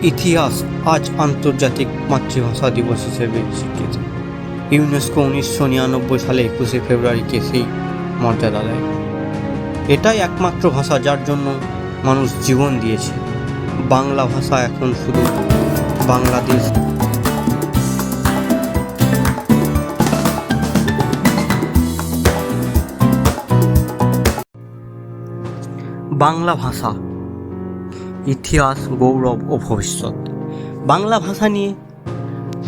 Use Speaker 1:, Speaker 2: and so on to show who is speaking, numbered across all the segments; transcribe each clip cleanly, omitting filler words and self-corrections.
Speaker 1: ইতিহাস আজ আন্তর্জাতিক মাতৃভাষা দিবস হিসেবে স্বীকৃত। ইউনেস্কো 1999 সালে 21শে ফেব্রুয়ারিকে সেই মর্যাদা দেয়। এটাই একমাত্র ভাষা যার জন্য মানুষ জীবন দিয়েছে। বাংলা ভাষা এখন শুধু বাংলাদেশ বাংলা ভাষা ইতিহাস, গৌরব ও ভবিষ্যৎ। বাংলা ভাষা নিয়ে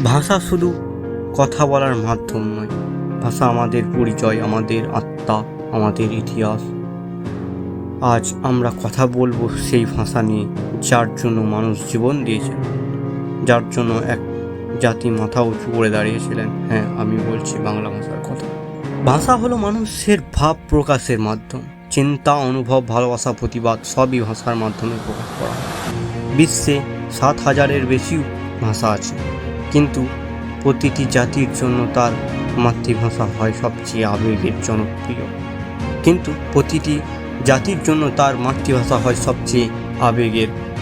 Speaker 1: ভাষা শুধু কথা বলার মাধ্যম নয়, ভাষা আমাদের পরিচয়, আমাদের আত্মা, আমাদের ইতিহাস। আজ আমরা কথা বলবো সেই ভাষা নিয়ে যার জন্য মানুষ জীবন দিয়েছেন, যার জন্য এক জাতি মাথা উঁচু করে দাঁড়িয়েছিলেন। হ্যাঁ, আমি বলছি বাংলা ভাষার কথা। ভাষা হলো মানুষের ভাব প্রকাশের মাধ্যম। চিন্তা, অনুভব, ভালোবাসা, প্রতিবাদ সবই ভাষার মাধ্যমে প্রকাশ করা হয়। বিশ্বে 7,000-এর বেশি ভাষা আছে, কিন্তু প্রতিটি জাতির জন্য তার মাতৃভাষা হয় সবচেয়ে আবেগের জনপ্রিয়।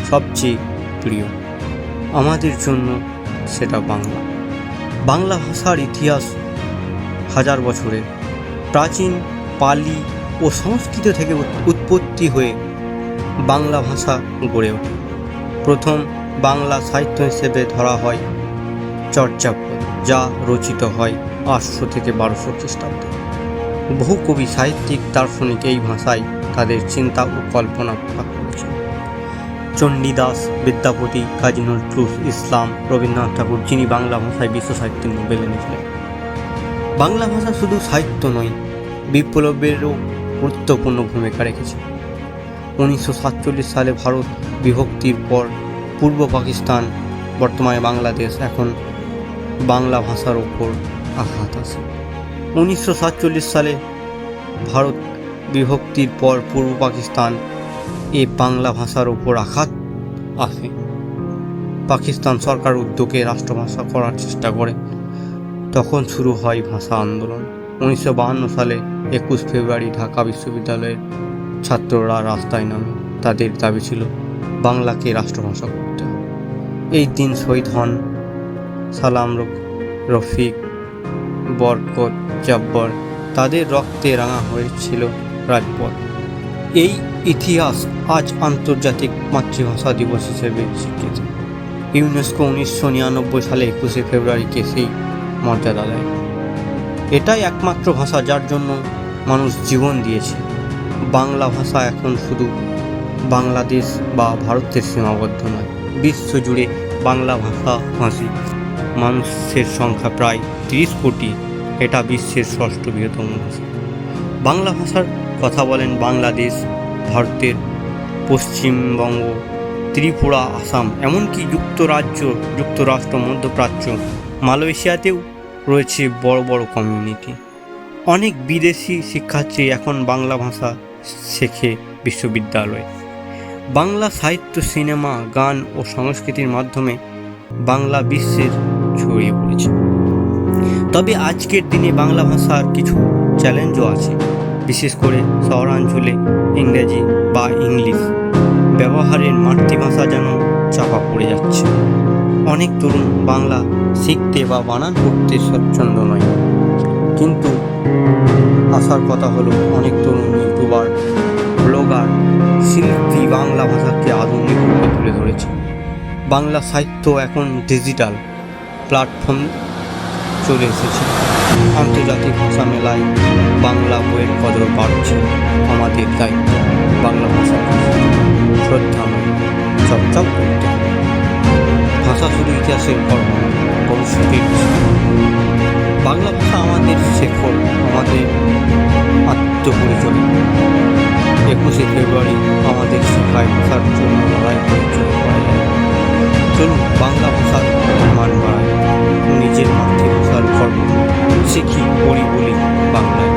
Speaker 1: সবচেয়ে প্রিয়। আমাদের জন্য সেটা বাংলা। বাংলা ভাষার ইতিহাস 1000 বছরের। প্রাচীন পালি ও সংস্কৃত থেকে উৎপত্তি হয়ে বাংলা ভাষা গড়ে ওঠে। প্রথম বাংলা সাহিত্য হিসেবে ধরা হয় চর্যাপদ, যা রচিত হয় 800 থেকে 1200 খ্রিস্টাব্দে। বহু কবি, সাহিত্যিক, দার্শনিক এই ভাষায় তাদের চিন্তা ও কল্পনা প্রকাশ করেছেন। চণ্ডীদাস, বিদ্যাপতি, কাজী নজরুল ইসলাম, রবীন্দ্রনাথ ঠাকুর, যিনি বাংলা ভাষায় বিশ্ব সাহিত্যে নোবেল এনেছিলেন। বাংলা ভাষা শুধু সাহিত্য নয়, বিপ্লবেরও গুরুত্বপূর্ণ ভূমিকা রেখেছে। 1947 সালে ভারত বিভক্তির পর পূর্ব পাকিস্তান, বর্তমানে বাংলাদেশ, এখন বাংলা ভাষার ওপর আঘাত আসে। 1947 সালে ভারত বিভক্তির পর পূর্ব পাকিস্তান বাংলা ভাষার ওপর আঘাত আসে। পাকিস্তান সরকার উদ্যোগে রাষ্ট্রভাষা করার চেষ্টা করে। তখন শুরু হয় ভাষা আন্দোলন। 1952 সালে 21 ফেব্রুয়ারি ঢাকা বিশ্ববিদ্যালয়ের ছাত্ররা রাস্তায় নামে। তাদের দাবি ছিল বাংলাকে রাষ্ট্রভাষা করতে হবে। এই দিন শহীদ হন সালাম, রফিক, বরকত, জব্বর। তাদের রক্তে রাঙা হয়েছিল রাজপথ। এই ইতিহাস আজ আন্তর্জাতিক মাতৃভাষা দিবস হিসেবে স্বীকৃত। ইউনেস্কো 1999 সালে 21শে ফেব্রুয়ারিকে সেই মর্যাদা দেয়। এটাই একমাত্র ভাষা যার জন্য মানুষ জীবন দিয়েছে। বাংলা ভাষা এখন শুধু বাংলাদেশ বা ভারতের সীমাবদ্ধ নয়, বিশ্বজুড়ে বাংলা ভাষাভাষী মানুষের সংখ্যা প্রায় 30 কোটি। এটা বিশ্বের 6ষ্ঠ বৃহত্তম ভাষা। বাংলা ভাষার কথা বলেন বাংলাদেশ, ভারতের পশ্চিমবঙ্গ, ত্রিপুরা, আসাম, এমনকি যুক্তরাষ্ট্র, মধ্যপ্রাচ্য, মালয়েশিয়াতেও রয়েছে বড় বড় কমিউনিটি। অনেক বিদেশি শিক্ষার্থী এখন বাংলা ভাষা শেখে বিশ্ববিদ্যালয়ে। বাংলা সাহিত্য, সিনেমা, গান ও সংস্কৃতির মাধ্যমে বাংলা বিশ্বের ছড়িয়ে পড়েছে। তবে আজকের দিনে বাংলা ভাষার কিছু চ্যালেঞ্জও আছে, বিশেষ করে শহরাঞ্চলে ইংরেজি বা ইংলিশ ব্যবহারের মাতৃভাষা যেন চাপা পড়ে যাচ্ছে। অনেক তরুণ বাংলা শিখতে বা বানান করতে স্বচ্ছন্দ নয়, কিন্তু আসার কথা হলো অনেক তরুণ ইউটিউবার, ব্লগার, শিল্পী বাংলা ভাষাকে আধুনিক রূপে তুলে ধরেছে। বাংলা সাহিত্য এখন ডিজিটাল প্ল্যাটফর্ম চলে এসেছে। আন্তর্জাতিক ভাষা মেলায় বাংলা বইয়ের কদর বাড়ছে। আমাদের দায়িত্ব বাংলা ভাষার শ্রদ্ধা নয়, চর্চাও করতে হবে। ভাষা শুধু ইতিহাসের গর্ব, ভবিষ্যতের বাংলা ভাষা আমাদের শেকড়, আমাদের আত্মপরিচয়। 21শে ফেব্রুয়ারি আমাদের শেখায় ভাষার জন্য লড়াই পরিচয় করা যায়। চলুন বাংলা ভাষার মান বাড়ায়, নিজের মাতৃভাষার গর্ব শিখি, পড়ি, বলি বাংলায়।